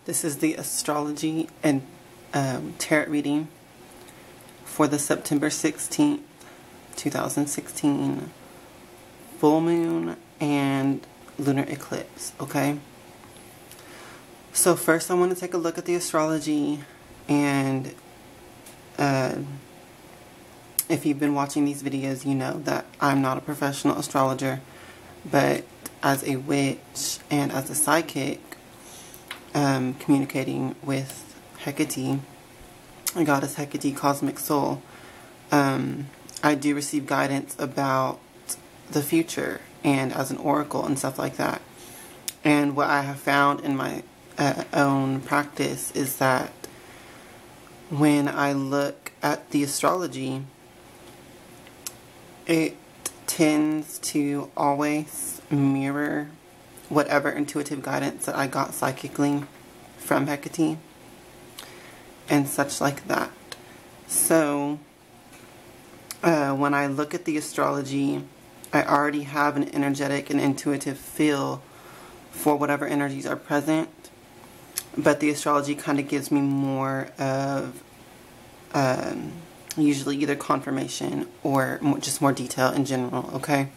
This is the astrology and tarot reading for the September 16th, 2016 full moon and lunar eclipse, okay? So first I want to take a look at the astrology, and if you've been watching these videos, you know that I'm not a professional astrologer, but as a witch and as a psychic, communicating with Hekate, goddess Hekate, cosmic soul, I do receive guidance about the future and as an oracle and stuff like that. And what I have found in my own practice is that when I look at the astrology, it tends to always mirror whatever intuitive guidance that I got psychically from Hekate and such like that. So when I look at the astrology, I already have an energetic and intuitive feel for whatever energies are present, but the astrology kind of gives me more of usually either confirmation or just more detail in general, okay?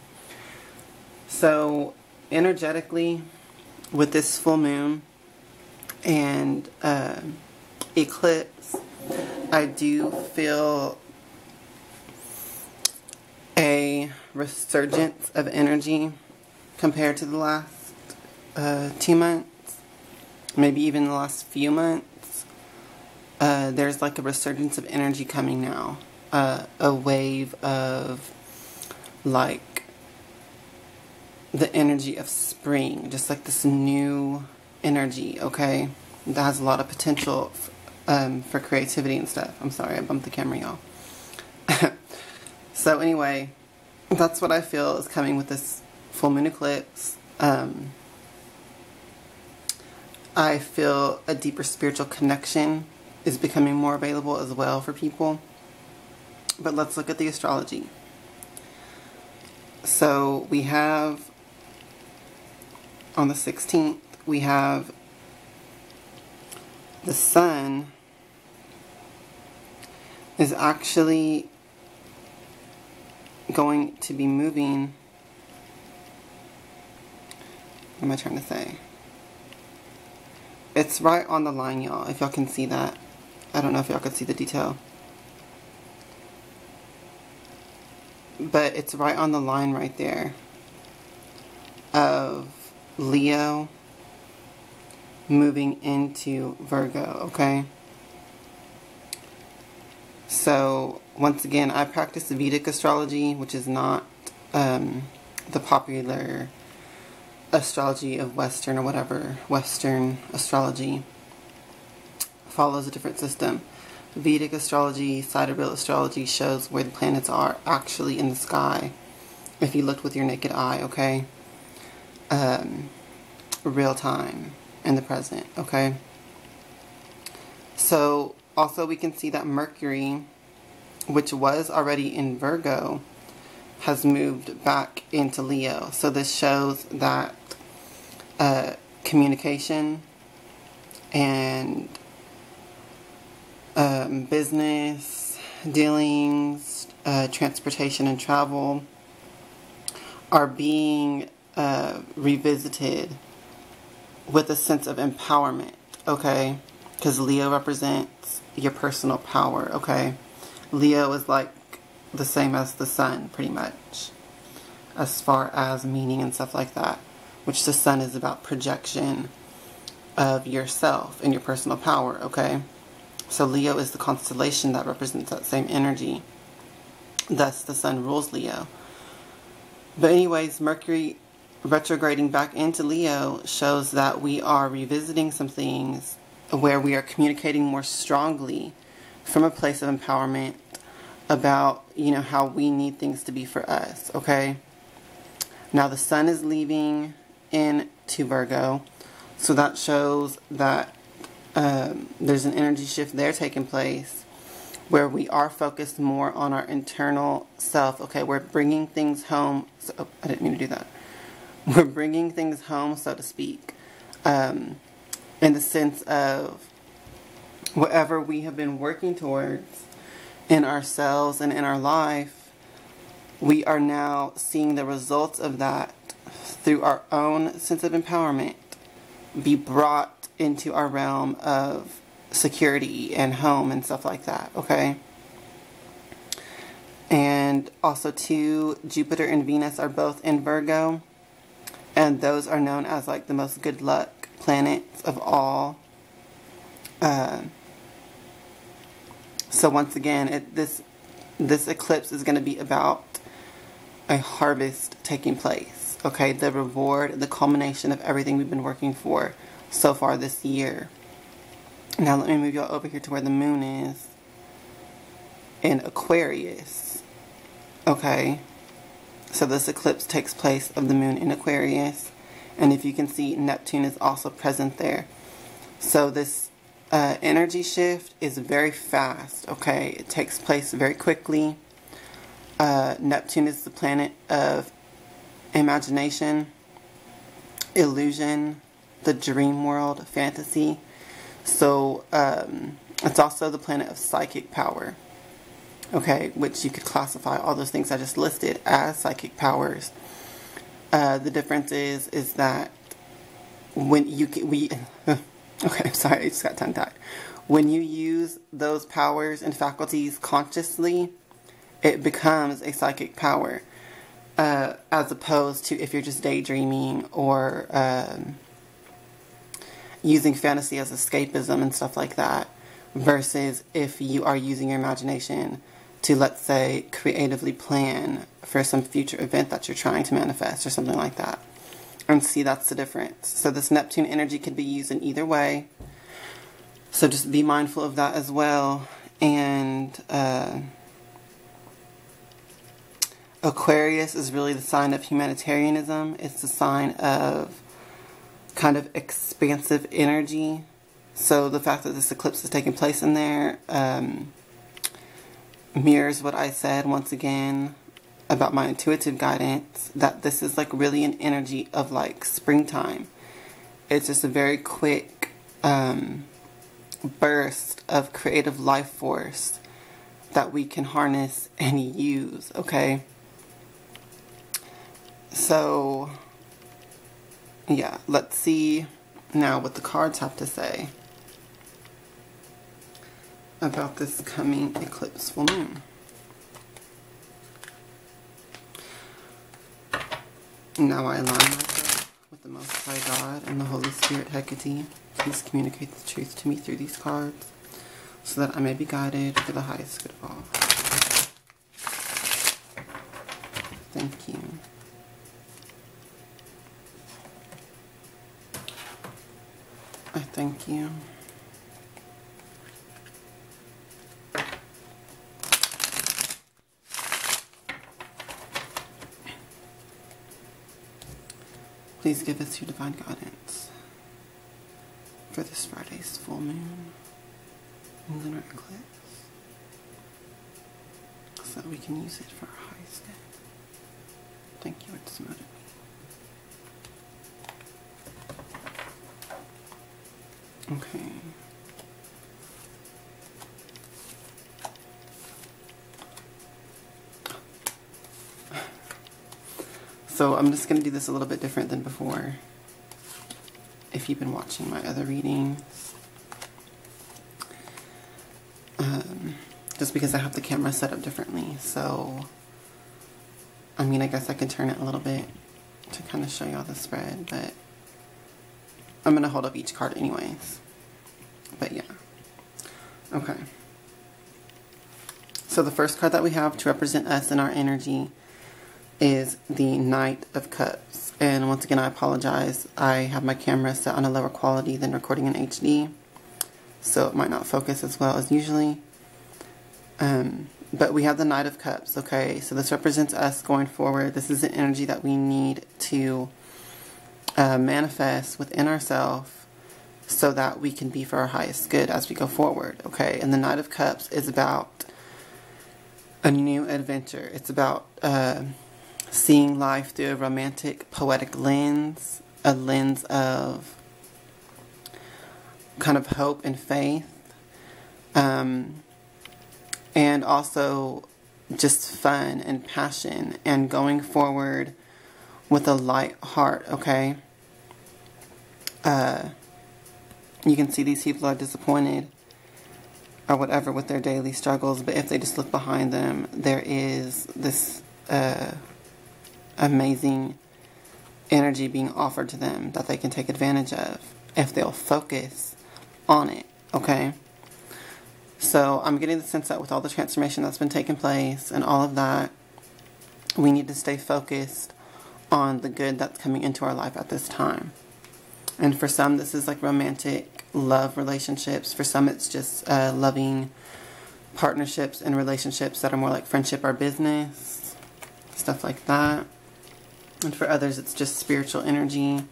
So energetically, with this full moon and eclipse, I do feel a resurgence of energy compared to the last 2 months, maybe even the last few months. There's like a resurgence of energy coming now, a wave of like the energy of spring, just like this new energy, okay, that has a lot of potential for creativity and stuff. I'm sorry, I bumped the camera, y'all. So anyway, that's what I feel is coming with this full moon eclipse. I feel a deeper spiritual connection is becoming more available as well for people. But let's look at the astrology. So we have, on the 16th, we have the sun is actually going to be moving. What am I trying to say? It's right on the line, y'all, if y'all can see that. I don't know if y'all can see the detail, but it's right on the line right there of Leo moving into Virgo, okay? So once again, I practice Vedic astrology, which is not the popular astrology of Western or whatever. Western astrology follows a different system. Vedic astrology, sidereal astrology, shows where the planets are actually in the sky if you looked with your naked eye, okay? Real time in the present, okay? So also we can see that Mercury, which was already in Virgo, has moved back into Leo. So this shows that communication and business dealings, transportation and travel are being revisited with a sense of empowerment, okay? Because Leo represents your personal power, okay? Leo is like the same as the sun, pretty much, as far as meaning and stuff like that, which the sun is about projection of yourself and your personal power, okay? So Leo is the constellation that represents that same energy. Thus, the sun rules Leo. But anyways, Mercury retrograding back into Leo shows that we are revisiting some things where we are communicating more strongly from a place of empowerment about, you know, how we need things to be for us, okay? Now the sun is leaving into Virgo, so that shows that there's an energy shift there taking place where we are focused more on our internal self, okay? We're bringing things home. So, I didn't mean to do that. We're bringing things home, so to speak. in the sense of whatever we have been working towards in ourselves and in our life, we are now seeing the results of that through our own sense of empowerment be brought into our realm of security and home and stuff like that, okay? And also too, Jupiter and Venus are both in Virgo, and those are known as like the most good luck planets of all. So once again, this eclipse is going to be about a harvest taking place, okay? The reward, the culmination of everything we've been working for so far this year. Now let me move y'all over here to where the moon is in Aquarius, okay? So this eclipse takes place of the moon in Aquarius, and if you can see, Neptune is also present there. So this energy shift is very fast, okay? It takes place very quickly. Neptune is the planet of imagination, illusion, the dream world, fantasy. So it's also the planet of psychic power, okay? Which you could classify all those things I just listed as psychic powers. The difference is that when okay, I'm sorry, I just got tongue-tied. When you use those powers and faculties consciously, it becomes a psychic power, as opposed to if you're just daydreaming or using fantasy as escapism and stuff like that, versus if you are using your imagination to, let's say, creatively plan for some future event that you're trying to manifest or something like that. And see, that's the difference. So this Neptune energy could be used in either way. So just be mindful of that as well. And Aquarius is really the sign of humanitarianism. It's the sign of kind of expansive energy. So the fact that this eclipse is taking place in there mirrors what I said once again about my intuitive guidance, that this is like really an energy of like springtime. It's just a very quick burst of creative life force that we can harness and use, okay? So yeah, let's see now what the cards have to say about this coming eclipse full moon. Now I align myself with the Most High God and the Holy Spirit Hekate. Please communicate the truth to me through these cards, so that I may be guided for the highest good of all. Thank you. I thank you. Please give us your divine guidance for this Friday's full moon and lunar eclipse, so that we can use it for our highest good. Thank you, it's motivating. Okay. So I'm just going to do this a little bit different than before. If you've been watching my other readings. Just because I have the camera set up differently. So, I mean, I guess I can turn it a little bit to kind of show y'all the spread. But I'm going to hold up each card anyways. But yeah. Okay. So the first card that we have to represent us and our energy is the Knight of Cups. And once again, I apologize. I have my camera set on a lower quality than recording in HD, so it might not focus as well as usually. But we have the Knight of Cups, okay? So this represents us going forward. This is the energy that we need to manifest within ourselves so that we can be for our highest good as we go forward, okay? And the Knight of Cups is about a new adventure. It's about seeing life through a romantic, poetic lens, a lens of kind of hope and faith. And also just fun and passion and going forward with a light heart, okay? You can see these people are disappointed or whatever with their daily struggles, but if they just look behind them, there is this amazing energy being offered to them that they can take advantage of if they'll focus on it, okay? So I'm getting the sense that with all the transformation that's been taking place and all of that, we need to stay focused on the good that's coming into our life at this time. And for some, this is like romantic love relationships. For some, it's just loving partnerships and relationships that are more like friendship or business, stuff like that. And for others, it's just spiritual energy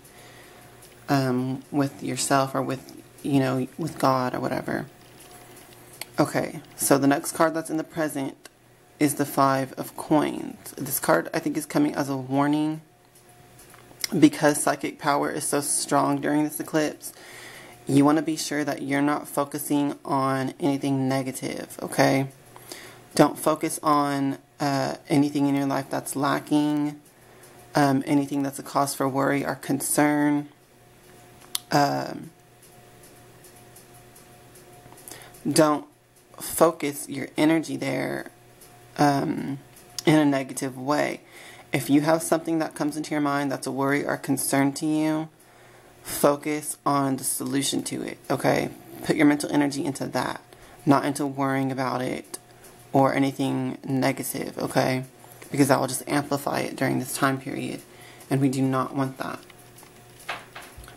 with yourself or with, you know, with God or whatever. Okay, so the next card that's in the present is the Five of Coins. This card, I think, is coming as a warning because psychic power is so strong during this eclipse. You want to be sure that you're not focusing on anything negative, okay? Don't focus on anything in your life that's lacking, anything that's a cause for worry or concern. Don't focus your energy there in a negative way. If you have something that comes into your mind that's a worry or concern to you, focus on the solution to it, okay? Put your mental energy into that, not into worrying about it or anything negative, okay? Because that will just amplify it during this time period, and we do not want that.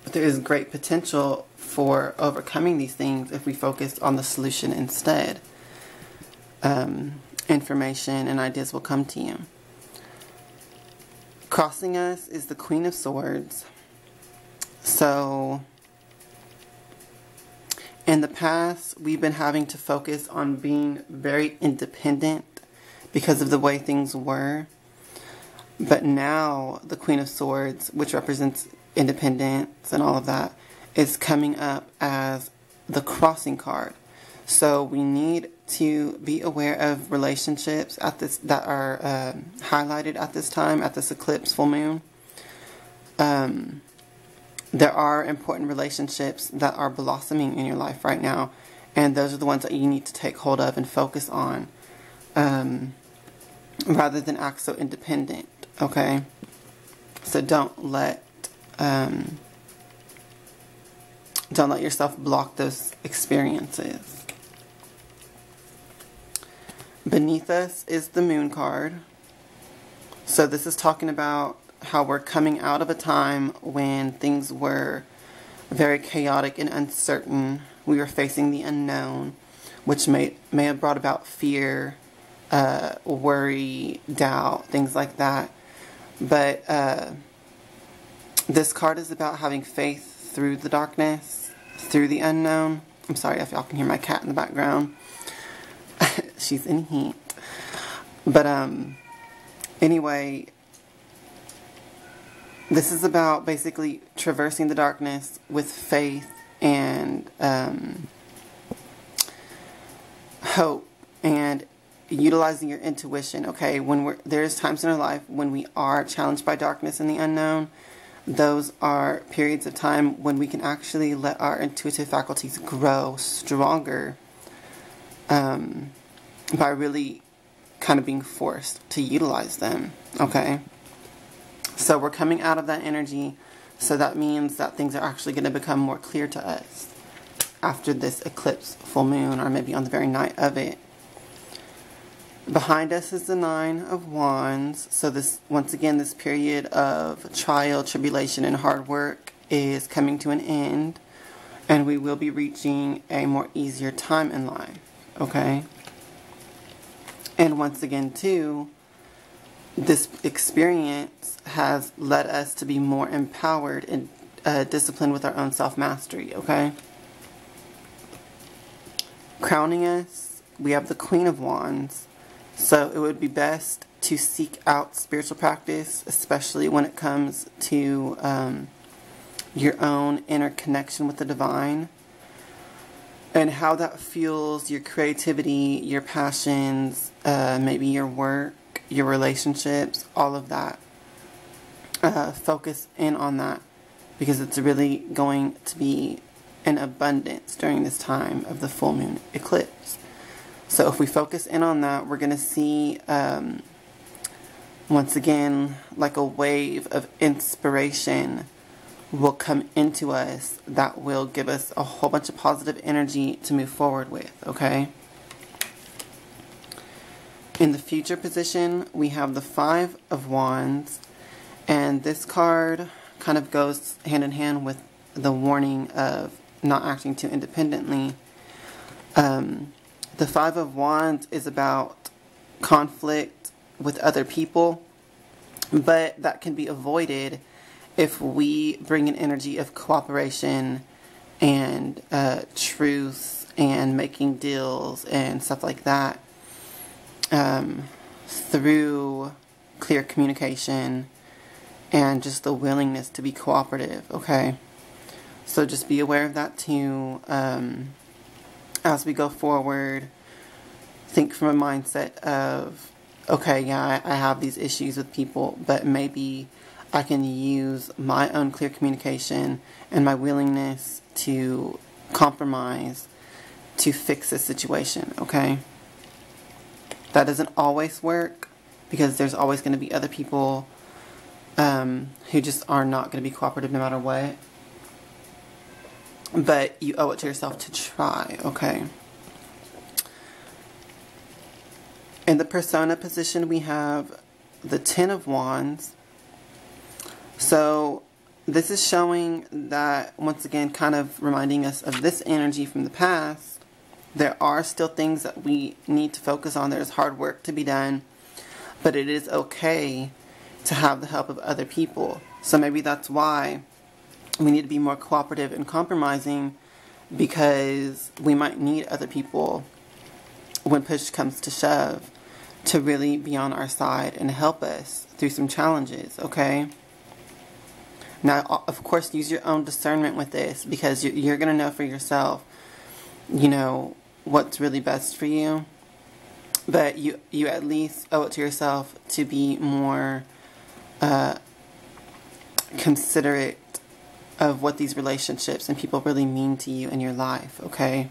But there is great potential for overcoming these things if we focus on the solution instead. Information and ideas will come to you. Crossing us is the Queen of Swords. So, in the past, we've been having to focus on being very independent because of the way things were. But now, the Queen of Swords, which represents independence and all of that, is coming up as the crossing card. So we need to be aware of relationships at this that are highlighted at this time, at this eclipse full moon. There are important relationships that are blossoming in your life right now, and those are the ones that you need to take hold of and focus on, rather than act so independent, okay? So don't let yourself block those experiences. Beneath us is the Moon card. So this is talking about how we're coming out of a time when things were very chaotic and uncertain. We were facing the unknown, which may have brought about fear, worry, doubt, things like that. But this card is about having faith through the darkness, through the unknown. I'm sorry if y'all can hear my cat in the background. She's in heat. But anyway, this is about basically traversing the darkness with faith and hope and utilizing your intuition, okay? There's times in our life when we are challenged by darkness and the unknown. Those are periods of time when we can actually let our intuitive faculties grow stronger by really kind of being forced to utilize them, okay? So we're coming out of that energy, so that means that things are actually going to become more clear to us after this eclipse full moon, or maybe on the very night of it. Behind us is the Nine of Wands. So this, once again, this period of trial, tribulation, and hard work is coming to an end, and we will be reaching a more easier time in life, okay? And once again, too, this experience has led us to be more empowered and disciplined with our own self-mastery, okay? Crowning us, we have the Queen of Wands. So it would be best to seek out spiritual practice, especially when it comes to your own inner connection with the divine. and how that fuels your creativity, your passions, maybe your work, your relationships, all of that. Focus in on that, because it's really going to be in abundance during this time of the full moon eclipse. So if we focus in on that, we're going to see, once again, like a wave of inspiration will come into us that will give us a whole bunch of positive energy to move forward with, okay? In the future position, we have the Five of Wands, and this card kind of goes hand in hand with the warning of not acting too independently. The Five of Wands is about conflict with other people, but that can be avoided if we bring an energy of cooperation and truth and making deals and stuff like that, through clear communication and just the willingness to be cooperative, okay? So just be aware of that too. As we go forward, think from a mindset of, okay, yeah, I have these issues with people, but maybe I can use my own clear communication and my willingness to compromise to fix a situation, okay? That doesn't always work, because there's always going to be other people who just are not going to be cooperative no matter what. But you owe it to yourself to try, okay? In the persona position, we have the Ten of Wands. So this is showing that, once again, kind of reminding us of this energy from the past. There are still things that we need to focus on. There's hard work to be done, but it is okay to have the help of other people. So maybe that's why we need to be more cooperative and compromising, because we might need other people when push comes to shove to really be on our side and help us through some challenges, okay? Now, of course, use your own discernment with this, because you're going to know for yourself, you know, what's really best for you. But you at least owe it to yourself to be more considerate of what these relationships and people really mean to you in your life, okay?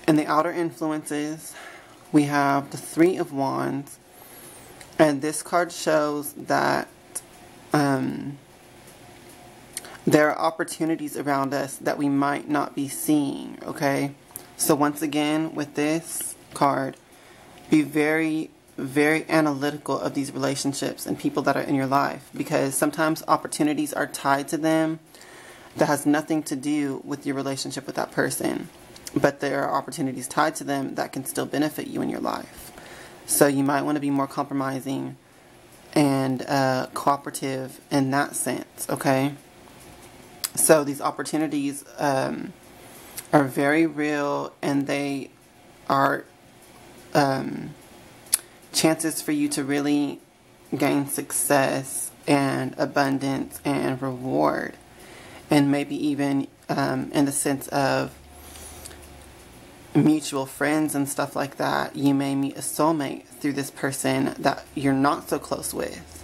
In the outer influences, we have the Three of Wands, and this card shows that there are opportunities around us that we might not be seeing, okay? So once again, with this card, be very, very analytical of these relationships and people that are in your life, because sometimes opportunities are tied to them that has nothing to do with your relationship with that person, but there are opportunities tied to them that can still benefit you in your life. So you might want to be more compromising and cooperative in that sense, okay? So these opportunities are very real, and they are chances for you to really gain success and abundance and reward, and maybe even in the sense of mutual friends and stuff like that. You may meet a soulmate through this person that you're not so close with,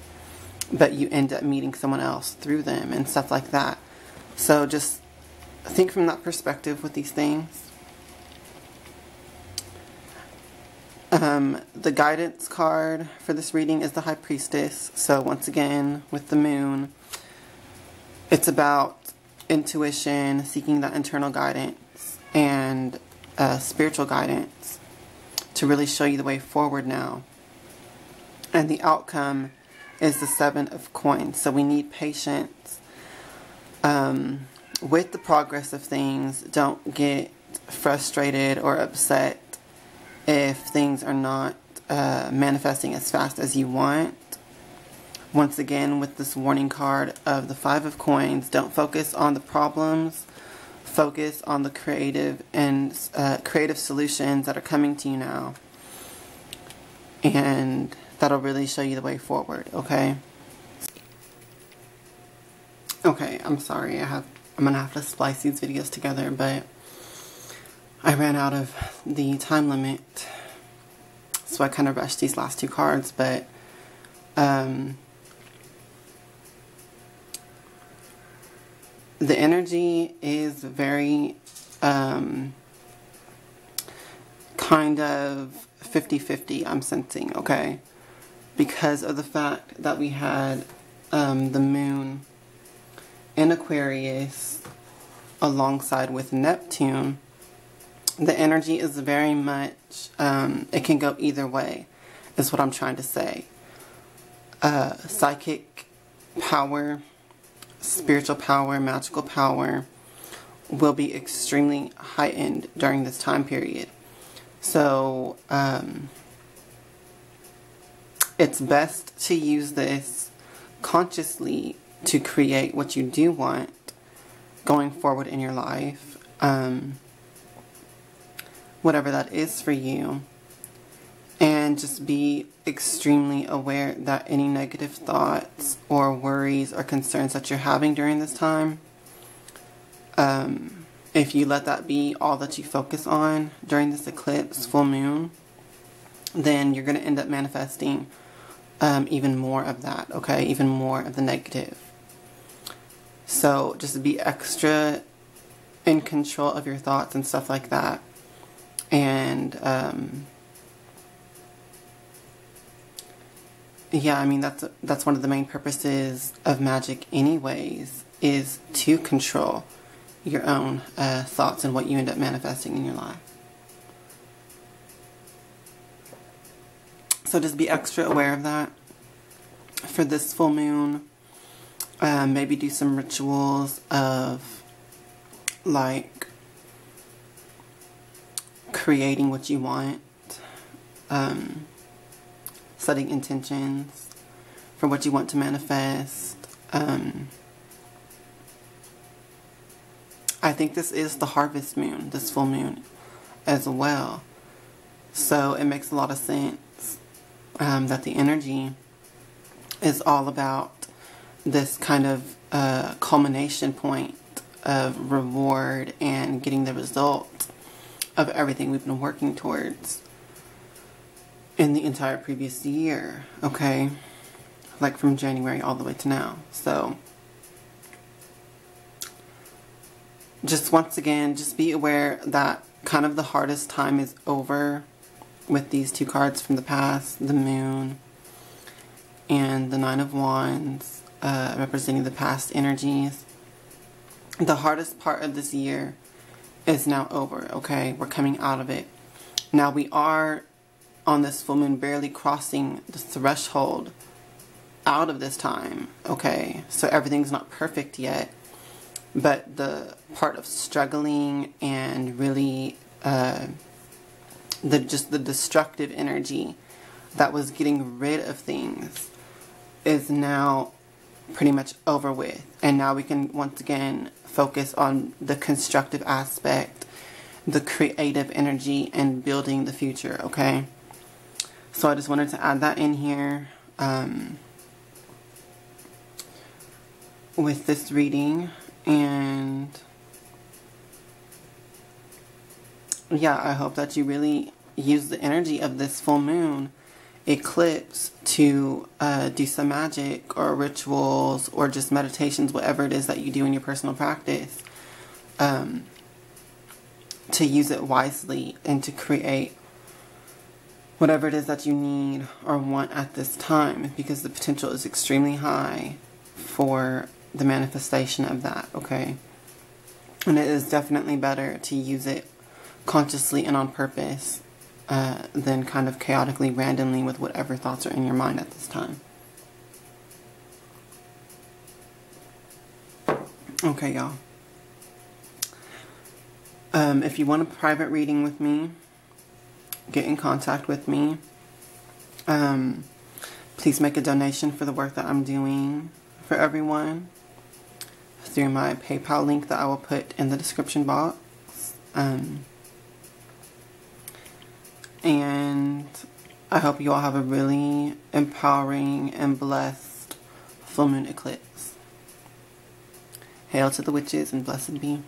but you end up meeting someone else through them and stuff like that. So just think from that perspective with these things. The guidance card for this reading is the High Priestess. So once again, with the moon, it's about intuition, seeking that internal guidance, and spiritual guidance to really show you the way forward now. And the outcome is the Seven of Coins. So we need patience with the progress of things. Don't get frustrated or upset if things are not manifesting as fast as you want. Once again, with this warning card of the Five of Coins, don't focus on the problems. Focus on the creative and creative solutions that are coming to you now. And that'll really show you the way forward, okay? Okay, I'm sorry. I have I'm gonna have to splice these videos together, but I ran out of the time limit, so I kind of rushed these last two cards. But the energy is very kind of 50-50, I'm sensing, okay? Because of the fact that we had the moon in Aquarius alongside with Neptune, the energy is very much, it can go either way, is what I'm trying to say. Psychic power, spiritual power, magical power will be extremely heightened during this time period. So, it's best to use this consciously to create what you do want going forward in your life. Whatever that is for you. And just be extremely aware that any negative thoughts or worries or concerns that you're having during this time, if you let that be all that you focus on during this eclipse, full moon, then you're going to end up manifesting even more of that, okay? Even more of the negative. So just be extra in control of your thoughts and stuff like that. And yeah, I mean, that's one of the main purposes of magic anyways, is to control your own thoughts and what you end up manifesting in your life. So just be extra aware of that for this full moon. Maybe do some rituals of like creating what you want, setting intentions for what you want to manifest. I think this is the harvest moon, this full moon as well. So it makes a lot of sense that the energy is all about this kind of culmination point of reward and getting the result of everything we've been working towards in the entire previous year, okay? Like from January all the way to now. So just once again, just be aware that kind of the hardest time is over with these two cards from the past, the moon and the Nine of Wands, representing the past energies. The hardest part of this year is now over, okay? We're coming out of it. Now we are on this full moon barely crossing the threshold out of this time, okay? So everything's not perfect yet, but the part of struggling and really just the destructive energy that was getting rid of things is now pretty much over with. And now we can once again focus on the constructive aspect, the creative energy, and building the future, okay? So I just wanted to add that in here with this reading. And yeah, I hope that you really use the energy of this full moon eclipse to do some magic or rituals or just meditations, whatever it is that you do in your personal practice, to use it wisely and to create whatever it is that you need or want at this time, because the potential is extremely high for the manifestation of that, okay? And it is definitely better to use it consciously and on purpose than kind of chaotically, randomly with whatever thoughts are in your mind at this time. Okay, y'all. If you want a private reading with me, get in contact with me. Please make a donation for the work that I'm doing for everyone through my PayPal link that I will put in the description box. And I hope you all have a really empowering and blessed full moon eclipse. Hail to the witches and blessed be.